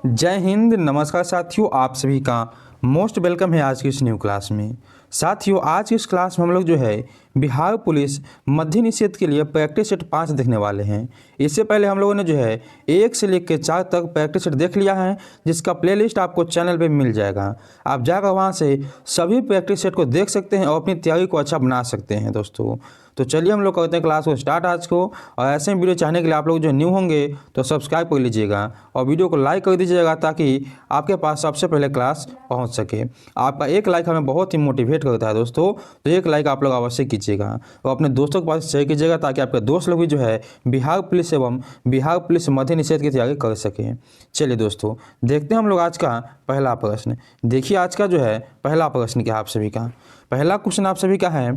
जय हिंद, नमस्कार साथियों। आप सभी का मोस्ट वेलकम है आज की इस न्यू क्लास में। साथियों, आज की इस क्लास में हम लोग जो है बिहार पुलिस मध्य निषेध के लिए प्रैक्टिस सेट 5 देखने वाले हैं। इससे पहले हम लोगों ने जो है 1 से लेकर 4 तक प्रैक्टिस सेट देख लिया है, जिसका प्लेलिस्ट आपको चैनल पे मिल जाएगा। आप जाकर वहाँ से सभी प्रैक्टिस सेट को देख सकते हैं और अपनी तैयारी को अच्छा बना सकते हैं दोस्तों। तो चलिए हम लोग करते हैं क्लास को स्टार्ट आज को। और ऐसे वीडियो चाहने के लिए आप लोग जो न्यू होंगे तो सब्सक्राइब कर लीजिएगा और वीडियो को लाइक कर दीजिएगा ताकि आपके पास सबसे पहले क्लास पहुंच सके। आपका एक लाइक हमें बहुत ही मोटिवेट करता है दोस्तों, तो एक लाइक आप लोग अवश्य कीजिएगा और अपने दोस्तों के पास शेयर कीजिएगा ताकि आपके दोस्त लोग भी जो है बिहार पुलिस एवं बिहार पुलिस मध्य निषेध की तैयारी कर सकें। चलिए दोस्तों, देखते हैं हम लोग आज का पहला प्रश्न। देखिए आज का जो है पहला प्रश्न क्या आप सभी का। पहला क्वेश्चन आप सभी का है,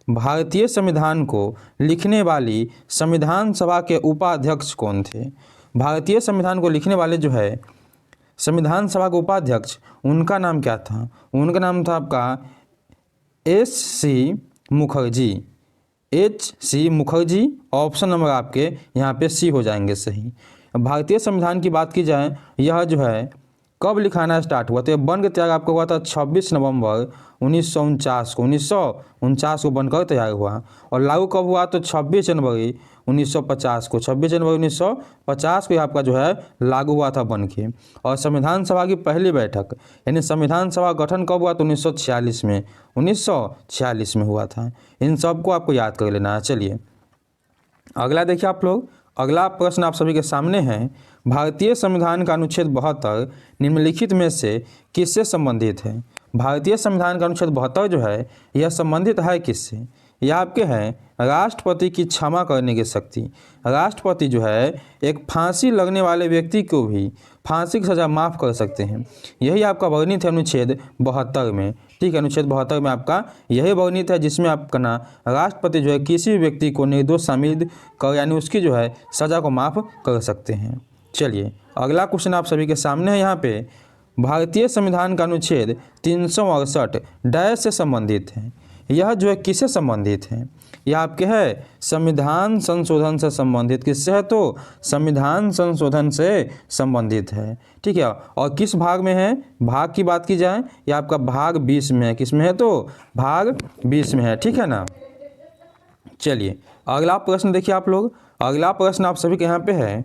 भारतीय संविधान को लिखने वाली संविधान सभा के उपाध्यक्ष कौन थे। भारतीय संविधान को लिखने वाले जो है संविधान सभा के उपाध्यक्ष, उनका नाम क्या था। उनका नाम था आपका एच.सी. मुखर्जी। एच.सी. मुखर्जी। ऑप्शन नंबर आपके यहाँ पे सी हो जाएंगे सही। भारतीय संविधान की बात की जाए, यह जो है कब लिखाना स्टार्ट हुआ, तो यह बन के तैयार आपको हुआ था 26 नवंबर 1949 को। 1949 को बनकर तैयार हुआ और लागू कब हुआ, तो 26 जनवरी 1950 को। 26 जनवरी 1950 को आपका जो है लागू हुआ था बन के। और संविधान सभा की पहली बैठक यानी संविधान सभा गठन कब हुआ, तो 1946 में। 1946 में हुआ था। इन सबको आपको याद कर लेना है। चलिए अगला देखिए आप लोग। अगला प्रश्न आप सभी के सामने है, भारतीय संविधान का अनुच्छेद 72 निम्नलिखित में से किससे संबंधित है। भारतीय संविधान का अनुच्छेद 72 जो है यह संबंधित है किससे। यह आपके हैं राष्ट्रपति की क्षमा करने की शक्ति। राष्ट्रपति जो है एक फांसी लगने वाले व्यक्ति को भी फांसी की सज़ा माफ़ कर सकते हैं। यही आपका वर्णित है अनुच्छेद 72 में। ठीक है, अनुच्छेद 72 में आपका यही वर्णित है, जिसमें आपका ना राष्ट्रपति जो है किसी भी व्यक्ति को निर्दोष साबित कर यानी उसकी जो है सज़ा को माफ़ कर सकते हैं। चलिए अगला क्वेश्चन आप सभी के सामने है। यहाँ पे भारतीय संविधान का अनुच्छेद 368 डैश से संबंधित है। यह जो है किससे संबंधित है। यह आपके है संविधान संशोधन से संबंधित। किससे है, तो संविधान संशोधन से संबंधित है। ठीक है, और किस भाग में है, भाग की बात की जाए यह आपका भाग 20 में है। किस में है, तो भाग 20 में है। ठीक है ना। चलिए अगला प्रश्न देखिए आप लोग। अगला प्रश्न आप सभी के यहाँ पे है,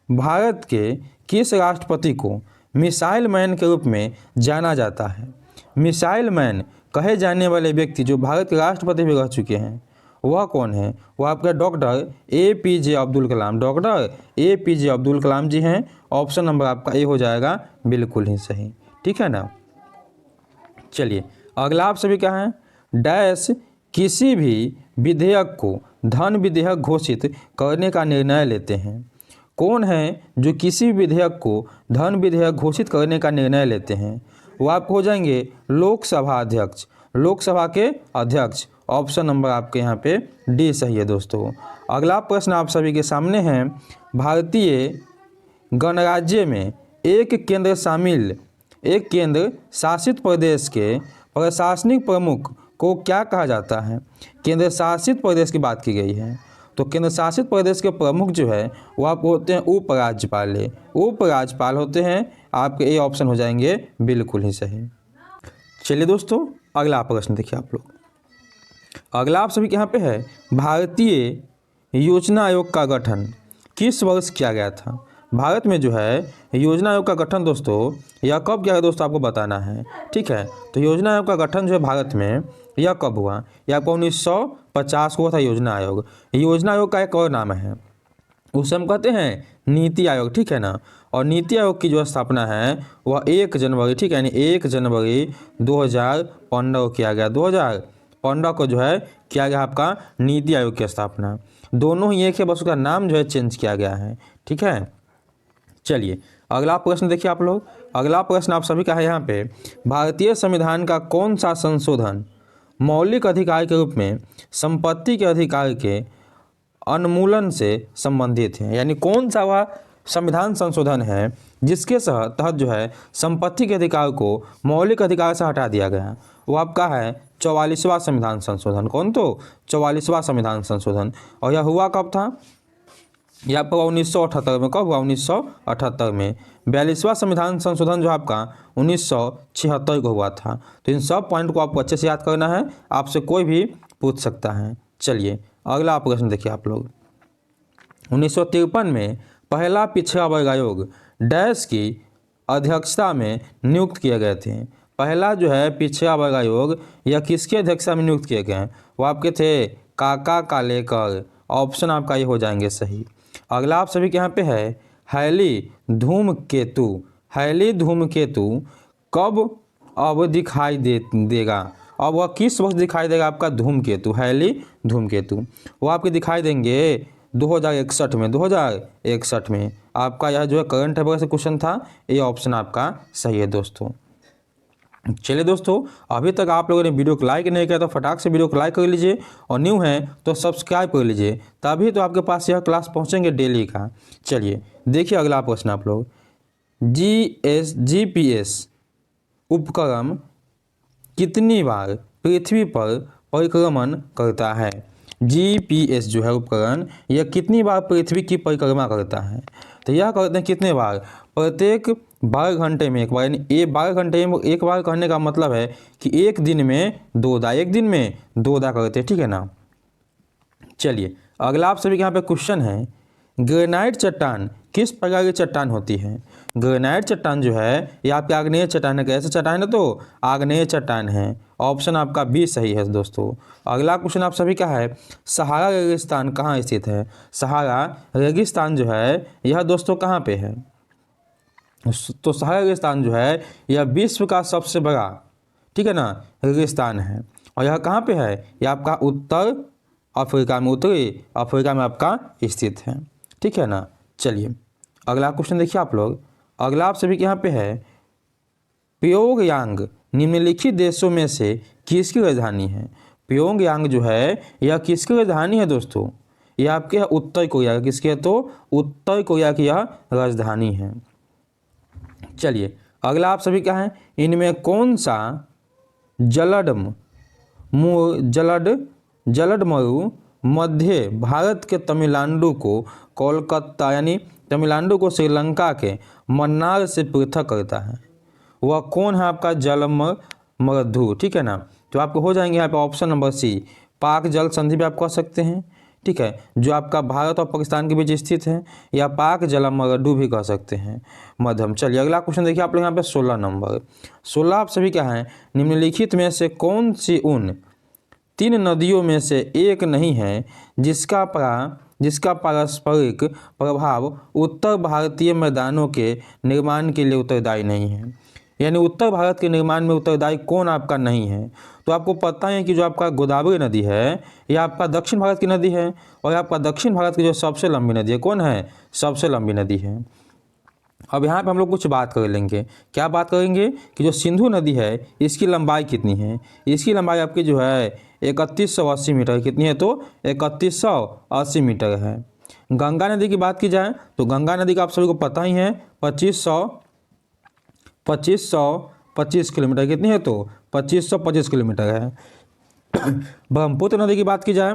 भारत के किस राष्ट्रपति को मिसाइल मैन के रूप में जाना जाता है। मिसाइल मैन कहे जाने वाले व्यक्ति जो भारत के राष्ट्रपति भी रह चुके हैं वह कौन है। वह आपका doctor APJ Abdul Kalam. Doctor APJ Abdul Kalam जी हैं। ऑप्शन नंबर आपका ए हो जाएगा बिल्कुल ही सही। ठीक है ना। चलिए अगला आप सभी का है, डैश किसी भी विधेयक को धन विधेयक घोषित करने का निर्णय लेते हैं। कौन है जो किसी विधेयक को धन विधेयक घोषित करने का निर्णय लेते हैं। वो आप हो जाएंगे लोकसभा अध्यक्ष। लोकसभा के अध्यक्ष। ऑप्शन नंबर आपके यहाँ पे डी सही है दोस्तों। अगला प्रश्न आप सभी के सामने है, भारतीय गणराज्य में एक केंद्र शासित प्रदेश के प्रशासनिक प्रमुख को क्या कहा जाता है। केंद्र शासित प्रदेश की बात की गई है, तो केंद्र शासित प्रदेश के प्रमुख जो है वो आप होते हैं उपराज्यपाल। उपराज्यपाल होते हैं। आपके ए ऑप्शन हो जाएंगे बिल्कुल ही सही। चलिए दोस्तों अगला प्रश्न देखिए आप लोग। अगला आप सभी के यहाँ पे है, भारतीय योजना आयोग का गठन किस वर्ष किया गया था। भारत में जो है योजना आयोग का गठन दोस्तों यह कब किया गया दोस्तों, आपको बताना है। ठीक है, तो योजना आयोग का गठन जो है भारत में यह कब हुआ, यह आपको 1950 को हुआ था योजना आयोग। योजना आयोग का एक और नाम है, उसे हम कहते हैं नीति आयोग। ठीक है ना। और नीति आयोग की जो स्थापना है वह 1 जनवरी, ठीक है, यानी 1 जनवरी 2015 को किया गया। 2015 को जो है किया गया आपका नीति आयोग की स्थापना। दोनों ही एक है, बस उसका नाम जो है चेंज किया गया है। ठीक है। चलिए अगला प्रश्न देखिए आप लोग। अगला प्रश्न आप सभी का है यहाँ पे, भारतीय संविधान का कौन सा संशोधन मौलिक अधिकार के रूप में संपत्ति के अधिकार के उन्मूलन से संबंधित है। यानी कौन सा वह संविधान संशोधन है जिसके तहत जो है संपत्ति के अधिकार को मौलिक अधिकार से हटा दिया गया। वो आपका है 44वां संविधान संशोधन। कौन, तो 44वां संविधान संशोधन। और यह हुआ कब था, यह आपका 1978 में, कब हुआ 1978 में। 42वां संविधान संशोधन जो आपका 1976 को हुआ था। तो इन सब पॉइंट को आपको अच्छे से याद करना है, आपसे कोई भी पूछ सकता है। चलिए अगला प्रश्न देखिए आप लोग। 1953 में पहला पिछड़ा वर्ग आयोग डैश की अध्यक्षता में नियुक्त किए गए थे। पहला जो है पिछड़ा वर्ग आयोग यह किसकी अध्यक्षता में नियुक्त किए गए हैं, वो आपके थे काका कालेकर। ऑप्शन आपका ये हो जाएंगे सही। अगला आप सभी के यहाँ पे है हैली धूमकेतु। हैली धूमकेतु कब अब दिखाई देगा, अब वह किस वक्त दिखाई देगा आपका धूमकेतु, हैली धूमकेतु। वो आपके दिखाई देंगे 2061 में, 2061 में। आपका यह जो है करंट अफेयर से क्वेश्चन था, ये ऑप्शन आपका सही है दोस्तों। चलिए दोस्तों, अभी तक आप लोगों ने वीडियो को लाइक नहीं किया तो फटाक से वीडियो को लाइक कर लीजिए, और न्यू हैं तो सब्सक्राइब कर लीजिए, तभी तो आपके पास यह क्लास पहुंचेंगे डेली का। चलिए देखिए अगला प्रश्न आप लोग। GPS उपकरण कितनी बार पृथ्वी पर परिक्रमण करता है। GPS जो है उपकरण यह कितनी बार पृथ्वी की परिक्रमा करता है, तो यह करते हैं कितने बार, प्रत्येक 12 घंटे में एक बार। यानी ये 12 घंटे में एक बार कहने का मतलब है कि एक दिन में 2 दा, एक दिन में 2 दा करते हैं, ठीक है ना। चलिए अगला आप सभी के यहाँ पे क्वेश्चन है, ग्रेनाइट चट्टान किस प्रकार की चट्टान होती है। ग्रेनाइट चट्टान जो है ये आपकी आग्नेय चट्टान है। कैसे चट्टान है, तो आग्नेय चट्टान है। ऑप्शन आपका बी सही है दोस्तों। अगला क्वेश्चन आप सभी का है, सहारा रेगिस्तान कहाँ स्थित है। सहारा रेगिस्तान जो है यह दोस्तों कहाँ पे है, तो सहारा रेगिस्तान जो है यह विश्व का सबसे बड़ा, ठीक है ना, रेगिस्तान है। और यह कहाँ पे है, यह आपका उत्तर अफ्रीका में, उत्तरी अफ्रीका में आपका स्थित है, ठीक है ना। चलिए अगला क्वेश्चन देखिए आप लोग। अगला आप सभी के यहाँ पे है, प्योंगयांग निम्नलिखित देशों में से किसकी राजधानी है। प्योंगयांग जो है यह किसकी राजधानी है दोस्तों, यह आपके उत्तर कोरिया, किसकी है, तो उत्तर कोरिया की यह राजधानी है। चलिए अगला आप सभी क्या है, इनमें कौन सा जलडमरु मध्य भारत के तमिलनाडु को कोलकाता, यानी तमिलनाडु को श्रीलंका के मन्नार से पृथक करता है। वह कौन है आपका जलमरधु, ठीक है ना। तो आपको हो जाएंगे यहाँ पे ऑप्शन नंबर सी, पाक जल संधि भी आप कह सकते हैं, ठीक है, जो आपका भारत और पाकिस्तान के बीच स्थित है, या पाक जलमरधु भी कह सकते हैं, मध्यम। चलिए अगला क्वेश्चन देखिए आप लोग यहाँ पे 16 नंबर। 16 आप सभी क्या हैं, निम्नलिखित में से कौन सी उन 3 नदियों में से एक नहीं है जिसका पारस्परिक प्रभाव उत्तर भारतीय मैदानों के निर्माण के लिए उत्तरदायी नहीं है। यानी उत्तर भारत के निर्माण में उत्तरदायी कौन आपका नहीं है, तो आपको पता है कि जो आपका गोदावरी नदी है यह आपका दक्षिण भारत की नदी है, और आपका दक्षिण भारत की जो सबसे लंबी नदी है, कौन है, सबसे लंबी नदी है। अब यहाँ पे हम लोग कुछ बात कर लेंगे, क्या बात करेंगे कि जो सिंधु नदी है इसकी लंबाई कितनी है। इसकी लंबाई आपकी जो है 3180 मीटर, कितनी है, तो 3180 मीटर है। गंगा नदी की बात की जाए तो गंगा नदी का आप सभी को पता ही है 2525 किलोमीटर, कितनी है, तो 2525 किलोमीटर है। ब्रह्मपुत्र नदी की बात की जाए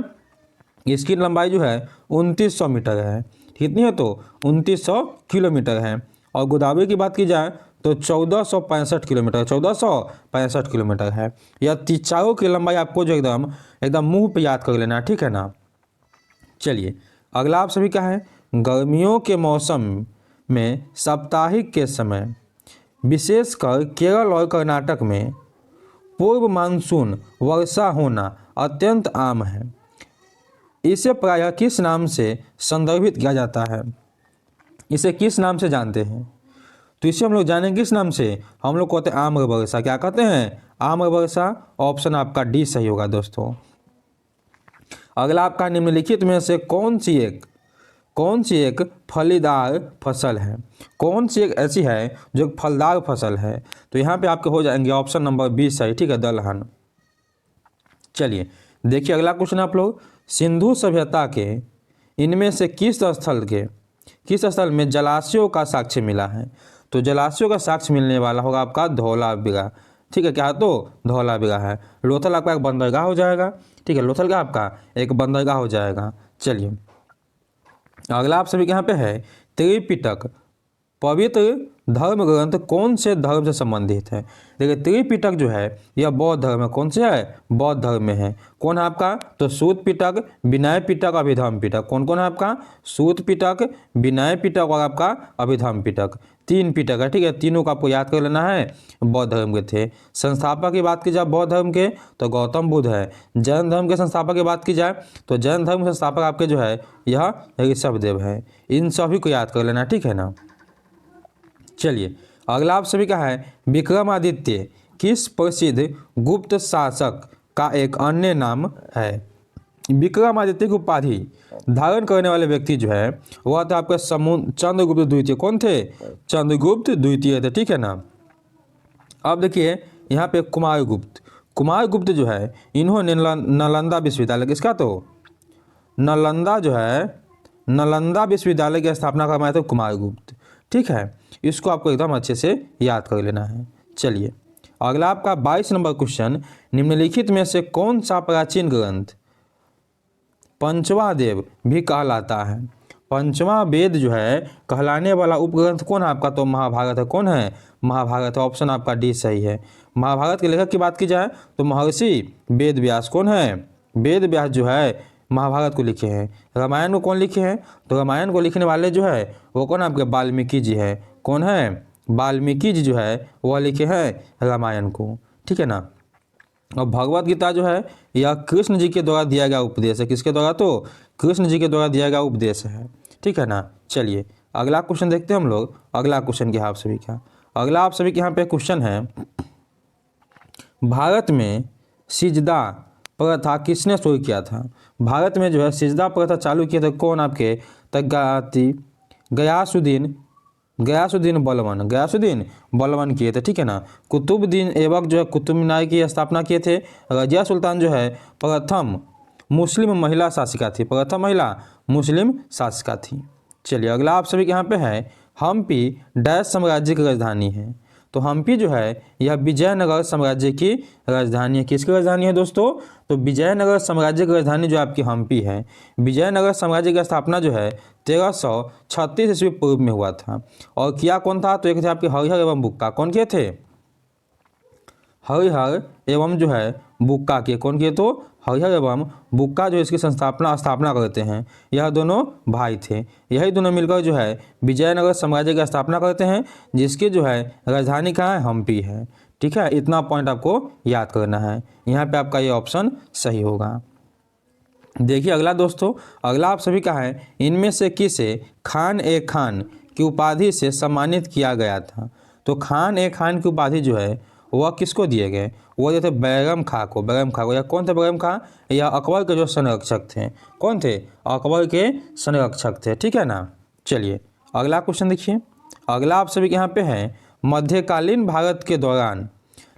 इसकी लंबाई जो है 2900 मीटर है, कितनी है, तो 2900 किलोमीटर है। और गोदावरी की बात की जाए तो 1465 किलोमीटर, 1465 किलोमीटर है। यह चारों की लंबाई आपको जो एकदम मुंह पे याद कर लेना, ठीक है ना। चलिए अगला आप सभी का है, गर्मियों के मौसम में साप्ताहिक के समय विशेषकर केरल और कर्नाटक में पूर्व मानसून वर्षा होना अत्यंत आम है। इसे प्रायः किस नाम से संदर्भित किया जाता है, इसे किस नाम से जानते हैं, तो इसे हम लोग जानेंगे किस नाम से, हम लोग कहते हैं आम्र वर्षा। क्या कहते हैं, आम्र वर्षा। ऑप्शन आपका डी सही होगा दोस्तों। अगला आपका निम्नलिखित में से कौन सी एक फलीदार फसल है, कौन सी एक ऐसी है जो फलदार फसल है, तो यहाँ पे आपके हो जाएंगे ऑप्शन नंबर बी सही, ठीक है, दलहन। चलिए देखिए अगला क्वेश्चन आप लोग, सिंधु सभ्यता के इनमें से किस स्थल में जलाशयों का साक्ष्य मिला है, तो जलाशयों का साक्ष्य मिलने वाला होगा आपका धौलावीरा, ठीक है, क्या, तो धौलावीरा है। लोथल आपका एक बंदरगाह हो जाएगा, ठीक है, लोथल का आपका एक बंदरगाह हो जाएगा। चलिए अगला आप सभी के यहाँ पे है त्रिपिटक पवित्र धर्म ग्रंथ कौन से धर्म से संबंधित है। देखिए त्रिपिटक जो है यह बौद्ध धर्म है। कौन से है? बौद्ध धर्म में है। कौन है आपका? तो सूत पिटक, विनय पिटक, अभिधम्म पिटक। कौन कौन है आपका? सूत पिटक, विनय पिटक और आपका अभिधम्म पिटक। 3 पिटक है, ठीक है। तीनों को आपको याद कर लेना है, बौद्ध धर्म के थे। संस्थापक की बात की जाए बौद्ध धर्म के तो गौतम बुद्ध है। जैन धर्म के संस्थापक की बात की जाए तो जैन धर्म के संस्थापक आपके जो है यह ऋषभदेव है। इन सभी को याद कर लेना, ठीक है ना। चलिए अगला आप सभी का है विक्रमादित्य किस प्रसिद्ध गुप्त शासक का एक अन्य नाम है। विक्रमादित्य की उपाधि धारण करने वाले व्यक्ति जो है वह था आपका चंद्रगुप्त द्वितीय। कौन थे? चंद्रगुप्त द्वितीय थे, ठीक है ना। अब देखिए यहाँ पे कुमारगुप्त जो है इन्होंने नालंदा विश्वविद्यालय, किसका? तो नालंदा जो है नालंदा विश्वविद्यालय की स्थापना करवाया था कुमारगुप्त, ठीक है। इसको आपको एकदम अच्छे से याद कर लेना है। चलिए अगला आपका 22 नंबर क्वेश्चन, निम्नलिखित में से कौन सा प्राचीन ग्रंथ पंचवा वेद भी कहलाता है। पंचवा वेद जो है कहलाने वाला उपग्रंथ कौन है आपका? तो महाभारत है। कौन है? महाभारत। ऑप्शन आपका डी सही है। महाभारत के लेखक की बात की जाए तो महर्षि वेद व्यास। कौन है? वेद व्यास जो है महाभारत को लिखे हैं। रामायण को कौन लिखे हैं? तो रामायण को लिखने वाले जो है वो कौन? आपके वाल्मीकि जी है। कौन है? वाल्मीकि जी जो है वह लिखे हैं रामायण को, ठीक है ना। और भगवत गीता जो है यह कृष्ण जी के द्वारा दिया गया उपदेश है। किसके द्वारा? तो कृष्ण जी के द्वारा दिया गया उपदेश है, ठीक है ना। चलिए अगला क्वेश्चन देखते हैं हम लोग। अगला क्वेश्चन क्या आप सभी का? अगला आप सभी के यहाँ पे क्वेश्चन है, भारत में सिजदा प्रथा किसने शुरू किया था। भारत में जो है सिजदा प्रथा चालू किया था कौन? आपके गयासुद्दीन बलवन किए थे, ठीक है ना। कुतुबुद्दीन ऐबक जो है कुतुब मीनार की स्थापना किए थे। रजिया सुल्तान जो है प्रथम मुस्लिम महिला शासिका थी। प्रथम महिला मुस्लिम शासिका थी। चलिए अगला आप सभी के यहाँ पे है हम्पी डैश साम्राज्य की राजधानी है। तो हम्पी जो है यह विजयनगर साम्राज्य की राजधानी है। किसकी राजधानी है दोस्तों? तो विजयनगर साम्राज्य की राजधानी जो आपकी हम्पी है। विजयनगर साम्राज्य की स्थापना जो है 1336 ईस्वी पूर्व में हुआ था। और किया कौन था? तो एक थे आपके हरिहर एवं बुक्का। कौन किए थे? हरिहर एवं जो है बुक्का के। कौन किए? तो हरिहर एवं बुक्का जो इसकी स्थापना करते हैं। यह दोनों भाई थे। यही दोनों मिलकर जो है विजयनगर साम्राज्य की स्थापना करते हैं, जिसकी जो है राजधानी कहाँ है? हम्पी है, ठीक है। इतना पॉइंट आपको याद करना है। यहाँ पे आपका ये ऑप्शन सही होगा। देखिए अगला दोस्तों, अगला आप सभी का है इनमें से किसे खान ए खान की उपाधि से सम्मानित किया गया था। तो खान ए खान की उपाधि जो है वह किसको दिए गए? वो जो थे बैगम खां को। या कौन थे बैगम खां? या अकबर के जो संरक्षक थे। कौन थे? अकबर के संरक्षक थे, ठीक है ना। चलिए अगला क्वेश्चन देखिए। अगला आप सभी के यहाँ पे है मध्यकालीन भारत के दौरान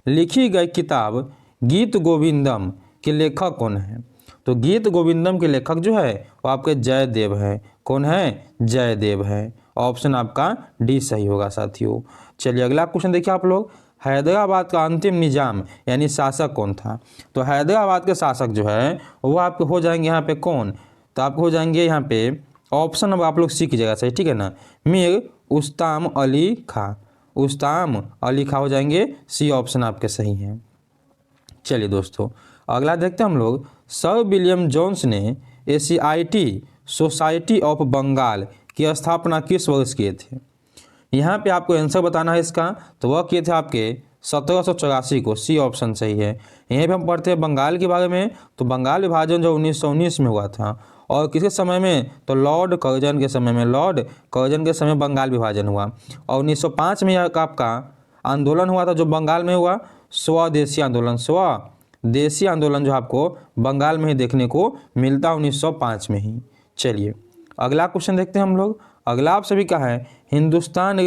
लिखी गई किताब गीत गोविंदम के लेखक कौन है। तो गीत गोविंदम के लेखक जो है वो आपके जयदेव है। कौन है? जयदेव है। ऑप्शन आपका डी सही होगा साथियों। चलिए अगला क्वेश्चन देखिए आप लोग, हैदराबाद का अंतिम निजाम यानी शासक कौन था। तो हैदराबाद के शासक जो है वो आपके हो जाएंगे यहाँ पे कौन? तो आपको हो जाएंगे यहाँ पे ऑप्शन नंबर आप लोग सी कीजिएगा सही, ठीक है ना। मीर उस्ताम अली खां हो जाएंगे। सी ऑप्शन आपके सही हैं। चलिए दोस्तों अगला देखते हैं हम लोग, सर विलियम जोन्स ने एशियाटिक सोसाइटी ऑफ बंगाल की स्थापना किस वर्ष किए थे। यहाँ पे आपको आंसर बताना है इसका। तो वह किए थे आपके 1784 को। सी ऑप्शन सही है। यहीं पे हम पढ़ते हैं बंगाल के बारे में। तो बंगाल विभाजन जो 1919 में हुआ था और किसके समय में? तो लॉर्ड कर्जन के समय बंगाल विभाजन हुआ। और 1905 में आपका आंदोलन हुआ था जो बंगाल में हुआ, स्वदेशी आंदोलन जो आपको बंगाल में ही देखने को मिलता 1905 में ही। चलिए अगला क्वेश्चन देखते हैं हम लोग। अगला आप सभी का है हिंदुस्तान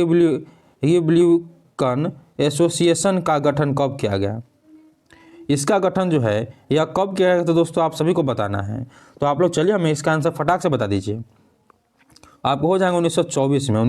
रिपब्लिकन एसोसिएशन का गठन कब किया गया। इसका गठन जो है यह कब किया गया तो दोस्तों आप सभी को बताना है। तो आप लोग चलिए हमें इसका आंसर फटाक से बता दीजिए। आपको हो जाएगा 1924 में।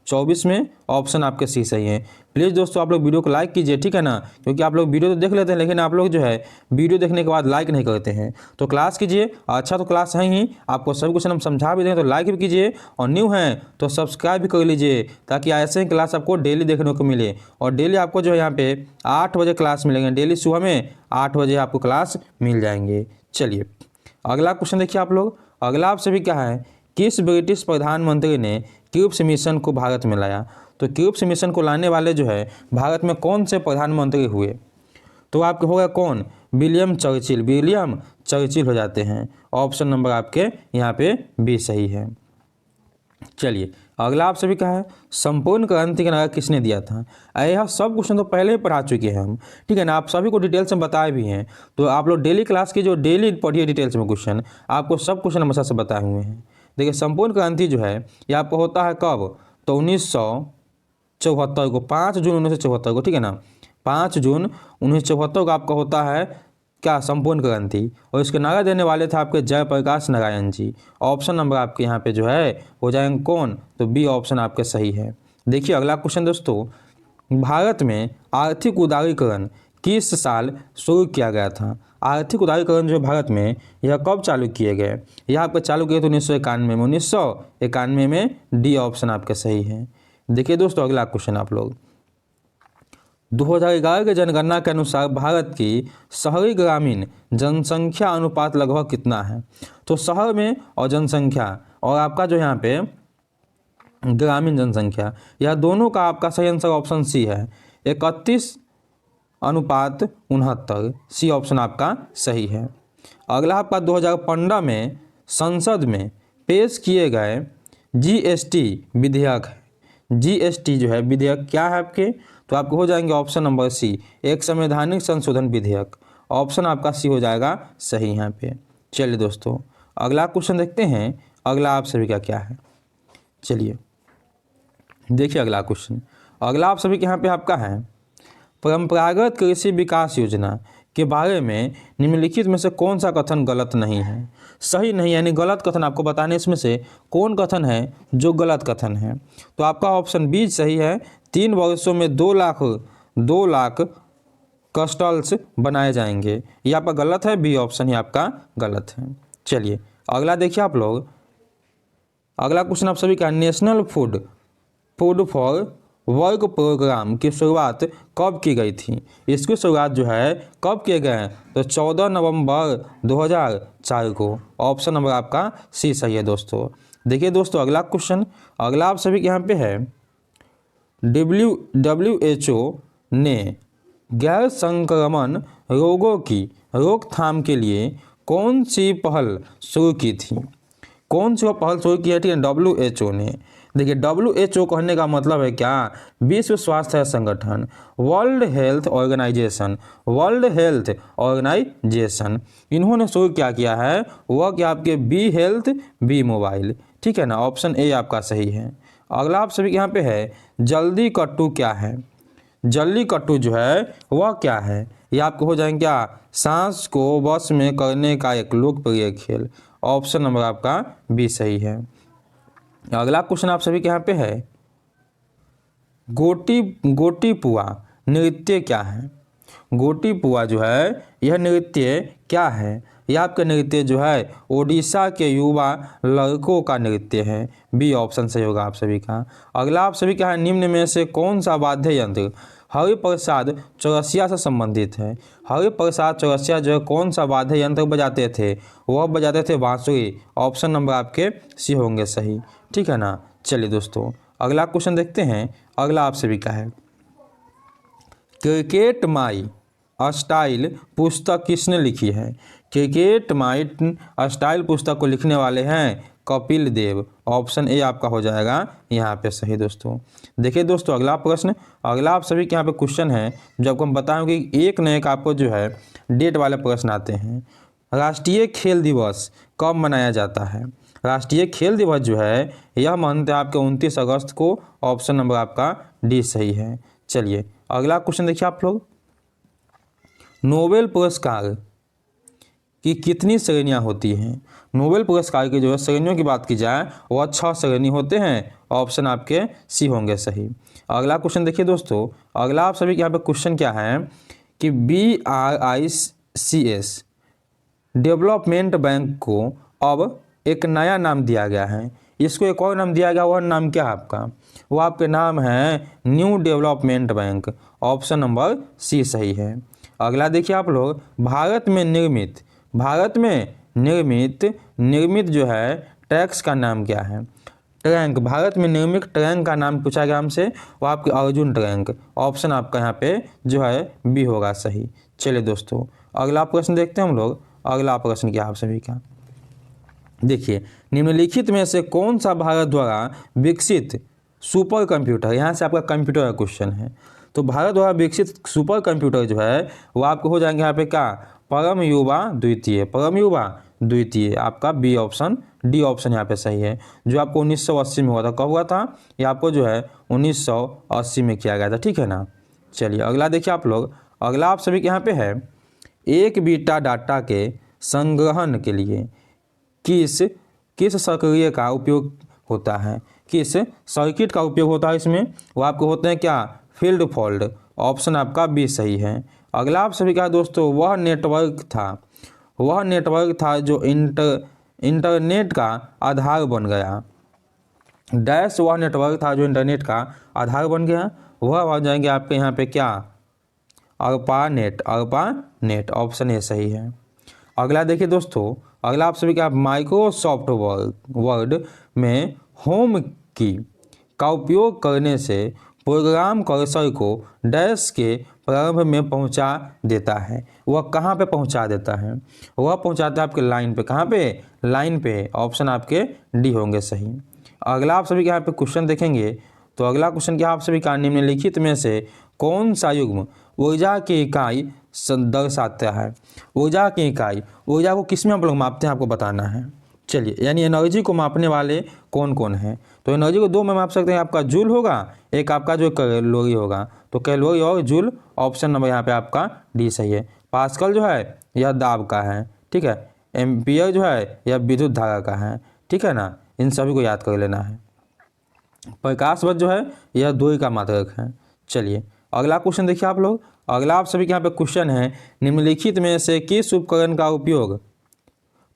24 में ऑप्शन आपके सी सही है। प्लीज़ दोस्तों आप लोग वीडियो को लाइक कीजिए, ठीक है ना, क्योंकि आप लोग वीडियो तो देख लेते हैं लेकिन आप लोग जो है वीडियो देखने के बाद लाइक नहीं करते हैं। तो क्लास कीजिए, अच्छा तो क्लास है ही, आपको सब कुछ हम समझा भी दें तो लाइक भी कीजिए, और न्यू हैं तो सब्सक्राइब भी कर लीजिए, ताकि ऐसे ही क्लास आपको डेली देखने को मिले। और डेली आपको जो है यहाँ पे 8 बजे क्लास मिलेंगे, डेली सुबह में 8 बजे आपको क्लास मिल जाएंगे। चलिए अगला क्वेश्चन देखिए आप लोग। अगला आपसे भी क्या है, किस ब्रिटिश प्रधानमंत्री ने क्यूब्स मिशन को भारत में लाया? तो क्यूब्स मिशन को लाने वाले जो है भारत में कौन से प्रधानमंत्री हुए? तो आपके होगा कौन? विलियम चर्चिल, विलियम चर्चिल हो जाते हैं। ऑप्शन नंबर आपके यहाँ पे बी सही है। चलिए अगला आपसे भी क्या है, संपूर्ण क्रांति का नारा किसने दिया था? यह सब क्वेश्चन तो पहले ही पढ़ा चुके हैं हम, ठीक है ना, आप सभी को डिटेल्स में बताए भी हैं। तो आप लोग डेली क्लास की जो डेली पढ़िए डिटेल्स में क्वेश्चन, आपको सब क्वेश्चन हमेशा से बताए हुए हैं। देखिए संपूर्ण क्रांति जो है ये आपको होता है कब? तो 1974 को, 5 जून 1974 को, ठीक है ना, 5 जून 1974 को आपका होता है क्या? संपूर्ण क्रांति। और इसके नारा देने वाले थे आपके जयप्रकाश नारायण जी। ऑप्शन नंबर आपके यहाँ पे जो है हो जाएंगे कौन? तो बी ऑप्शन आपके सही है। देखिए अगला क्वेश्चन दोस्तों, भारत में आर्थिक उदारीकरण किस साल शुरू किया गया था? आर्थिक उदारीकरण जो भारत में यह कब चालू किए गए? यह आपके चालू किए थे 1991 में, 1991 में। डी ऑप्शन आपके सही है। देखिए दोस्तों अगला क्वेश्चन आप लोग, 2011 के जनगणना के अनुसार भारत की शहरी ग्रामीण जनसंख्या अनुपात लगभग कितना है? तो शहर में और जनसंख्या और आपका जो यहाँ पे ग्रामीण जनसंख्या, यह दोनों का आपका सही आंसर ऑप्शन सी है, 31:69। सी ऑप्शन आपका सही है। अगला आपका 2015 में संसद में पेश किए गए जीएसटी विधेयक है। जीएसटी जो है विधेयक क्या है आपके? तो आपको हो जाएंगे ऑप्शन नंबर सी, एक संवैधानिक संशोधन विधेयक। ऑप्शन आपका सी हो जाएगा सही यहाँ पे। चलिए दोस्तों अगला क्वेश्चन देखते हैं, अगला आप सभी का क्या है। चलिए देखिए अगला क्वेश्चन, अगला आप सभी के यहाँ पे आपका है, परंपरागत कृषि विकास योजना के बारे में निम्नलिखित में से कौन सा कथन गलत नहीं है? सही नहीं यानी गलत कथन आपको बताने, इसमें से कौन कथन है जो गलत कथन है? तो आपका ऑप्शन बी सही है, 3 वर्षों में 2 लाख कस्टल्स बनाए जाएंगे। ये आपका गलत है, बी ऑप्शन ही आपका गलत है। चलिए अगला देखिए आप लोग, अगला क्वेश्चन आप सभी का, national food for work programme की शुरुआत कब की गई थी? इसकी शुरुआत जो है कब किए गए हैं? तो 14 नवंबर 2004 को। ऑप्शन नंबर आपका सी सही है दोस्तों। देखिए दोस्तों अगला क्वेश्चन, अगला आप सभी के यहाँ पे है, WHO ने गैर संक्रमण रोगों की रोकथाम के लिए कौन सी पहल शुरू की थी? कौन सी पहल शुरू की है? ठीक है, WHO ने। देखिए WHO कहने का मतलब है क्या? विश्व स्वास्थ्य संगठन, वर्ल्ड हेल्थ ऑर्गेनाइजेशन। इन्होंने शुरू क्या किया है? वह क्या आपके बी हेल्थ बी मोबाइल, ठीक है ना। ऑप्शन ए आपका सही है। अगला आप सभी के यहाँ पे है, जल्दी कट्टू क्या है? जल्दी कट्टू जो है वह क्या है? ये आपको हो जाएंगे क्या? सांस को वश में करने का एक लोकप्रिय खेल। ऑप्शन नंबर आपका बी सही है। अगला क्वेश्चन आप सभी के यहाँ पे है, गोटी पुआ नृत्य क्या है? गोटी पुआ जो है यह नृत्य क्या है? यह आपका नृत्य जो है ओडिशा के युवा लड़कों का नृत्य है। बी ऑप्शन सही होगा आप सभी का। अगला आप सभी क्या है, निम्न में से कौन सा वाद्य यंत्र हरिप्रसाद चौरसिया से संबंधित है? हरिप्रसाद चौरसिया जो है कौन सा वाद्य यंत्र बजाते थे? वह बजाते थे बांसुरी। ऑप्शन नंबर आपके सी होंगे सही, ठीक है ना। चलिए दोस्तों अगला क्वेश्चन देखते हैं, अगला आप सभी का है, क्रिकेट माई स्टाइल पुस्तक किसने लिखी है? क्रिकेट माई स्टाइल पुस्तक को लिखने वाले हैं कपिल देव। ऑप्शन ए आपका हो जाएगा यहाँ पे सही दोस्तों। देखिए दोस्तों अगला प्रश्न, अगला आप सभी के यहाँ पे क्वेश्चन है जो आपको हम बताएंगे कि एक न एक आपको जो है डेट वाले प्रश्न आते हैं। राष्ट्रीय खेल दिवस कब मनाया जाता है? राष्ट्रीय खेल दिवस जो है यह मानते हैं आपके 29 अगस्त को। ऑप्शन नंबर आपका डी सही है। चलिए अगला क्वेश्चन देखिए आप लोग, नोबेल पुरस्कार कि कितनी श्रेणियां होती हैं। नोबेल पुरस्कार की जो है श्रेणियों की बात की जाए वह 6 श्रेणी होते हैं। ऑप्शन आपके सी होंगे सही। अगला क्वेश्चन देखिए दोस्तों, अगला आप सभी के यहाँ पे क्वेश्चन क्या है कि BRICS डेवलपमेंट बैंक को अब एक नया नाम दिया गया है। इसको एक और नाम दिया गया, वह नाम क्या है आपका? वो आपके नाम है new development bank. Option number C सही है। अगला देखिए आप लोग, भारत में निर्मित जो है टैक्स का नाम क्या है? टैंक, भारत में निर्मित टैंक का नाम पूछा गया हमसे, वो आपके अर्जुन टैंक। ऑप्शन आपका यहाँ पे जो है बी होगा सही। चलिए दोस्तों अगला प्रश्न देखते हैं हम लोग। अगला प्रश्न क्या आप सभी का देखिए, निम्नलिखित में से कौन सा भारत द्वारा विकसित सुपर कंप्यूटर, यहाँ से आपका कंप्यूटर का क्वेश्चन है, तो भारत द्वारा विकसित सुपर कंप्यूटर जो है वो आपको हो जाएंगे यहाँ पे क्या? परम युवा द्वितीय। आपका बी ऑप्शन, डी ऑप्शन यहाँ पे सही है। जो आपको 1980 में हुआ था, कब हुआ था? ये आपको जो है 1980 में किया गया था, ठीक है ना। चलिए अगला देखिए आप लोग, अगला आप सभी के यहाँ पे है, एक बीटा डाटा के संग्रहण के लिए किस सक्रिय का उपयोग होता है? किस सर्किट का उपयोग होता है इसमें? वो आपको होते हैं क्या? Field fault. ऑप्शन आपका बी सही है। अगला आप सभी का दोस्तों, वह नेटवर्क था जो इंटरनेट का आधार बन गया। डैश वह नेटवर्क था जो इंटरनेट का आधार बन गया, वह आ जाएंगे आपके यहाँ पे क्या? ARPANET। ऑप्शन ए सही है। अगला देखिए दोस्तों, अगला आप सभी का माइक्रोसॉफ्ट वर्ड में होम की का उपयोग करने से प्रोग्राम कर्सर को डैश के प्रारंभ में पहुंचा देता है। वह कहाँ पे पहुंचा देता है? वह पहुंचाता है आपके लाइन पे। कहाँ पे? लाइन पे। ऑप्शन आपके डी होंगे सही। अगला आप सभी के यहाँ पे क्वेश्चन देखेंगे, तो अगला क्वेश्चन क्या आप सभी का, निम्नलिखित में से कौन सा युग्म ऊर्जा की इकाई दर्शाता है? ऊर्जा की इकाई, ऊर्जा को किस में आप लोग मापते हैं आपको बताना है। चलिए, यानी एनर्जी को मापने वाले कौन कौन हैं? तो एनर्जी को दो में माप सकते हैं, आपका जूल होगा, एक आपका जो कैलोरी होगा। तो कैलोरी और जूल। ऑप्शन नंबर यहाँ पे आपका डी सही है। पास्कल जो है यह दाब का है, ठीक है। एम्पियर जो है यह विद्युत धारा का है, ठीक है ना। इन सभी को याद कर लेना है। प्रकाश वर्ष जो है यह दूरी का मात्रक है। चलिए अगला क्वेश्चन देखिए आप लोग, अगला आप सभी के यहाँ पे क्वेश्चन है, निम्नलिखित में से किस उपकरण का उपयोग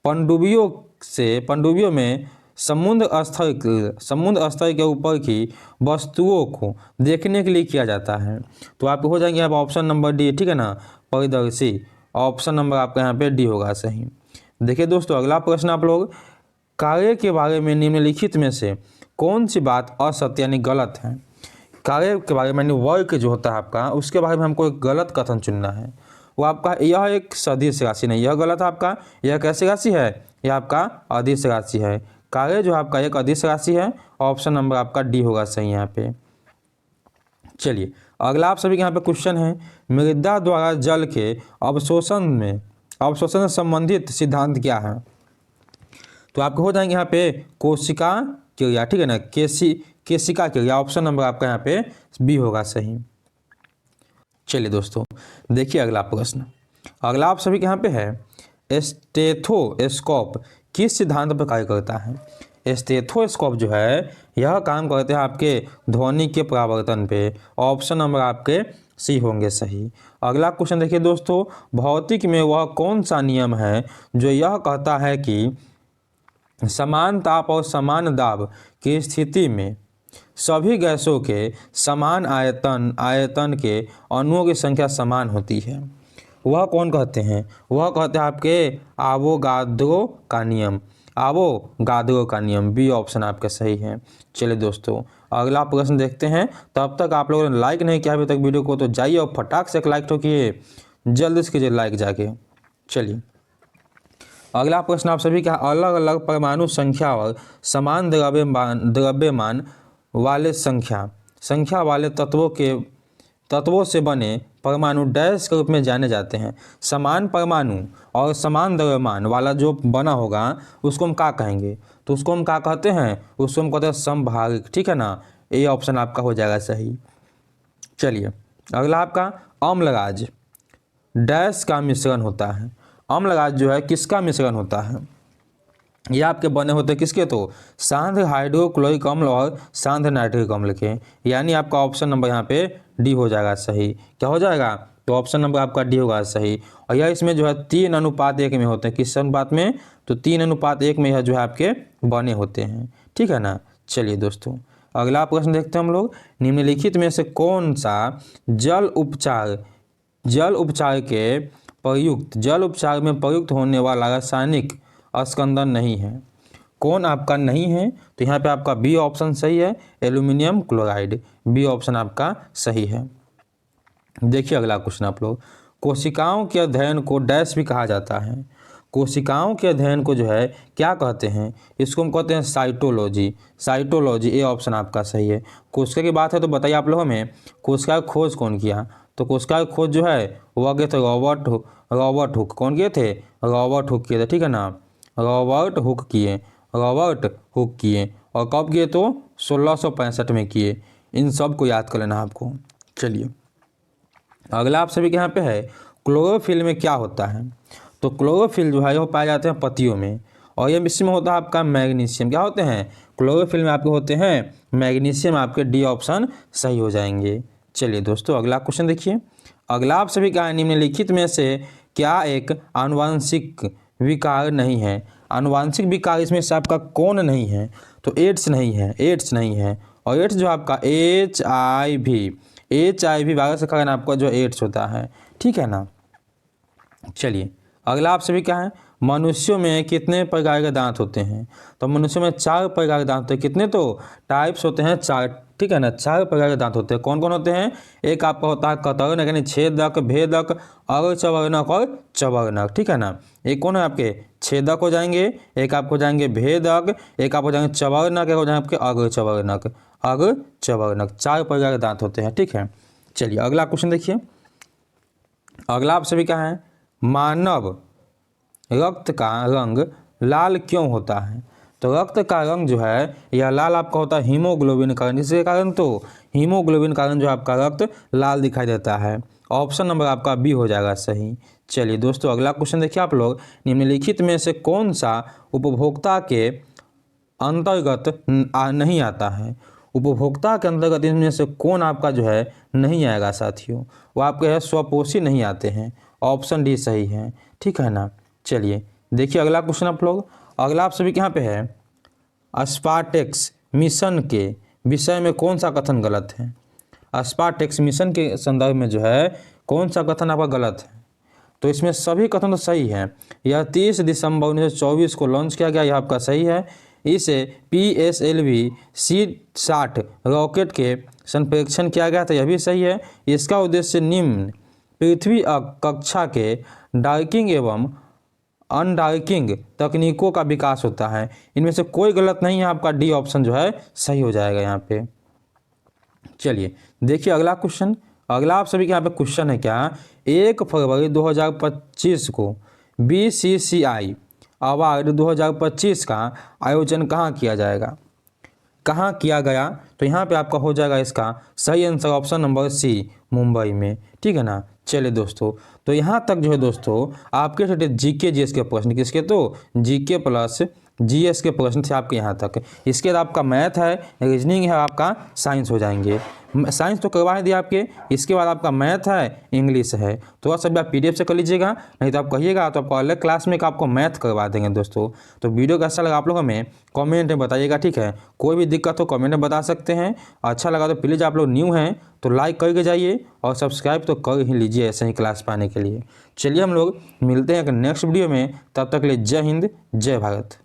पनडुब्बियों में समुद्र स्तर के ऊपर की वस्तुओं को देखने के लिए किया जाता है? तो आपको हो जाएंगे यहाँ ऑप्शन नंबर डी, ठीक है ना, परिदर्शी। ऑप्शन नंबर आपका यहाँ पे डी होगा सही। देखिए दोस्तों अगला प्रश्न आप लोग, कार्य के बारे में निम्नलिखित में से कौन सी बात असत्य यानी गलत है? कार्य के बारे में यानी वर्क जो होता है आपका, उसके बारे में हमको एक गलत कथन चुनना है। वो आपका यह एक सदिश राशि नहीं, यह गलत है आपका। यह कैसी राशि है? यह आपका अदिश राशि है। कार्य जो आपका एक अदिश राशि है। ऑप्शन नंबर आपका डी होगा सही यहाँ पे। चलिए अगला आप सभी के यहाँ पे क्वेश्चन है, मृदा द्वारा जल के अवशोषण से संबंधित सिद्धांत क्या है? तो आपको हो जाएंगे यहाँ पे कोशिका क्रिया, ठीक है ना, केशिका क्रिया। ऑप्शन नंबर आपका यहाँ पे बी होगा सही। चलिए दोस्तों देखिए अगला प्रश्न, अगला आप सभी के यहाँ पे है, स्टेथोस्कोप किस सिद्धांत पर कार्य करता है? स्टेथोस्कोप जो है यह काम करते हैं आपके ध्वनि के परावर्तन पे। ऑप्शन नंबर आपके सी होंगे सही। अगला क्वेश्चन देखिए दोस्तों, भौतिक में वह कौन सा नियम है जो यह कहता है कि समान ताप और समान दाब की स्थिति में सभी गैसों के समान आयतन के अणुओं की संख्या समान होती है? वह कौन कहते हैं? वह कहते हैं आपके आवोगाद्रो का नियम। बी ऑप्शन आपका सही है। चलिए दोस्तों अगला प्रश्न देखते हैं। तब तक आप लोगों ने लाइक नहीं किया अभी तक वीडियो को, तो जाइए और फटाक से एक लाइक ठोकिए, जल्दी से कीजिए लाइक जाके। चलिए अगला प्रश्न आप सभी का, अलग अलग परमाणु संख्या और समान द्रव्यमान वाले संख्या वाले तत्वों से बने परमाणु डैश के रूप में जाने जाते हैं। समान परमाणु और समान द्रव्यमान वाला जो बना होगा उसको हम क्या कहेंगे? तो उसको हम क्या कहते हैं? उसको हम कहते हैं समभारिक, ठीक है ना। ये ऑप्शन आपका हो जाएगा सही। चलिए अगला आपका, अम्लराज डैश का मिश्रण होता है। अम्ल राज जो है किसका मिश्रण होता है? ये आपके बने होते हैं किसके? तो सांद्र हाइड्रोक्लोरिक अम्ल और सांद्र नाइट्रिक अम्ल के। यानी आपका ऑप्शन नंबर यहाँ पे डी हो जाएगा सही। क्या हो जाएगा? तो ऑप्शन नंबर आपका डी होगा सही। और यह इसमें जो है 3:1 में होते हैं। किस अनुपात में? तो 3:1 में यह जो है आपके बने होते हैं। ठीक है ना। चलिए दोस्तों अगला प्रश्न देखते हैं हम लोग। निम्नलिखित में से कौन सा जल उपचार में प्रयुक्त होने वाला रासायनिक स्कंदन नहीं है? कौन आपका नहीं है? तो यहाँ पे आपका बी ऑप्शन सही है, एल्यूमिनियम क्लोराइड। बी ऑप्शन आपका सही है। देखिए अगला क्वेश्चन आप लोग। कोशिकाओं के अध्ययन को डैश भी कहा जाता है। कोशिकाओं के अध्ययन को जो है क्या कहते हैं? इसको हम कहते हैं साइटोलॉजी। ए ऑप्शन आपका सही है। कोशिका की बात है तो बताइए आप लोगों में कोशिका की खोज कौन किया? तो कोशिका की खोज जो है वह किए थे रॉबर्ट हुक। कौन किए थे? रॉबर्ट हुक किए थे। ठीक है ना। रॉबर्ट हुक किए। और कब किए? तो 1665 में किए। इन सब को याद कर लेना आपको। चलिए अगला आप सभी के यहाँ पे है क्लोरोफिल में क्या होता है? तो क्लोरोफिल जो है वो पाए जाते हैं पत्तियों में, और ये इसमें होता है आपका मैग्नीशियम। क्या होते हैं? क्लोरोफिल में आपके होते हैं मैग्नीशियम। आपके डी ऑप्शन सही हो जाएंगे। चलिए दोस्तों अगला क्वेश्चन देखिए। अगला आप सभी का निम्नलिखित में से क्या एक आनुवांशिक विकार नहीं है? आनुवांशिक विकार इसमें से आपका कौन नहीं है? तो एड्स नहीं है। और एड्स जो आपका HIV वायरस के कारण आपका जो एड्स होता है। ठीक है ना। चलिए अगला आप सभी क्या है? मनुष्यों में कितने प्रकार के दांत होते हैं? तो मनुष्यों में 4 प्रकार के दांत होते हैं। कितने? तो टाइप्स होते हैं 4। ठीक है ना। 4 प्रकार के दांत होते हैं। कौन कौन होते हैं? एक आपका होता है कतरन यानी छेदक, भेदक, अर्धचवर्णक और चवर्णक। ठीक है ना। एक कौन है आपके? छेदक हो जाएंगे, एक आपको जाएंगे भेदक, एक आपको जाएंगे चवर्णक, एक हो जाएंगे आपके अर्धचवर्णक। 4 प्रकार के दांत होते हैं। ठीक है। चलिए अगला क्वेश्चन देखिए। अगला आप सभी क्या है? मानव रक्त का रंग लाल क्यों होता है? तो रक्त का रंग जो है यह लाल आपका होता है हीमोग्लोबिन के कारण। जिसके कारण तो हीमोग्लोबिन कारण जो आपका रक्त लाल दिखाई देता है। ऑप्शन नंबर आपका बी हो जाएगा सही। चलिए दोस्तों अगला क्वेश्चन देखिए आप लोग। निम्नलिखित में से कौन सा उपभोक्ता के अंतर्गत नहीं आता है? उपभोक्ता के अंतर्गत इनमें से कौन आपका जो है नहीं आएगा साथियों? वो आपके है स्वपोषी नहीं आते हैं। ऑप्शन डी सही है। ठीक है ना। चलिए देखिए अगला क्वेश्चन आप लोग। अगला आप सभी के यहाँ पे है स्पार्टेक्स मिशन के विषय में कौन सा कथन गलत है? स्पार्टेक्स मिशन के संदर्भ में जो है कौन सा कथन आपका गलत है? तो इसमें सभी कथन तो सही है। यह 30 दिसंबर 1924 को लॉन्च किया गया, यह आपका सही है। इसे PSLV C-60 रॉकेट के संप्रेक्षण किया गया था, यह भी सही है। इसका उद्देश्य निम्न पृथ्वी कक्षा के डार्किंग एवं अनडार्किंग तकनीकों का विकास होता है। इनमें से कोई गलत नहीं है। आपका डी ऑप्शन जो है सही हो जाएगा यहाँ पे। चलिए देखिए अगला क्वेश्चन। अगला आप सभी के यहाँ पे क्वेश्चन है क्या? 1 फरवरी 2025 को BCCI अवार्ड 2025 का आयोजन कहाँ किया जाएगा? कहाँ किया गया? तो यहाँ पे आपका हो जाएगा इसका सही answer option number C, Mumbai में। ठीक है ना। चलिए दोस्तों तो यहाँ तक जो है दोस्तों आपके छोटे जीके जीएस के प्रश्न, किसके? तो जीके प्लस जीएस के प्रश्न थे आपके यहाँ तक। इसके बाद आपका मैथ है, रीजनिंग है, आपका साइंस हो जाएंगे। साइंस तो करवा दिया आपके। इसके बाद आपका मैथ है, इंग्लिश है। तो वह सब आप PDF से कर लीजिएगा, नहीं तो आप कहिएगा तो आपको अलग क्लास में आपको मैथ करवा देंगे दोस्तों। तो वीडियो कैसा लगा आप लोग हमें कमेंट में बताइएगा। ठीक है। कोई भी दिक्कत हो कमेंट में बता सकते हैं। अच्छा लगा तो प्लीज़ आप लोग न्यू हैं तो लाइक करके जाइए और सब्सक्राइब तो कर ही लीजिए ऐसे ही क्लास पाने के लिए। चलिए हम लोग मिलते हैं एक नेक्स्ट वीडियो में। तब तक के लिए जय हिंद, जय भारत।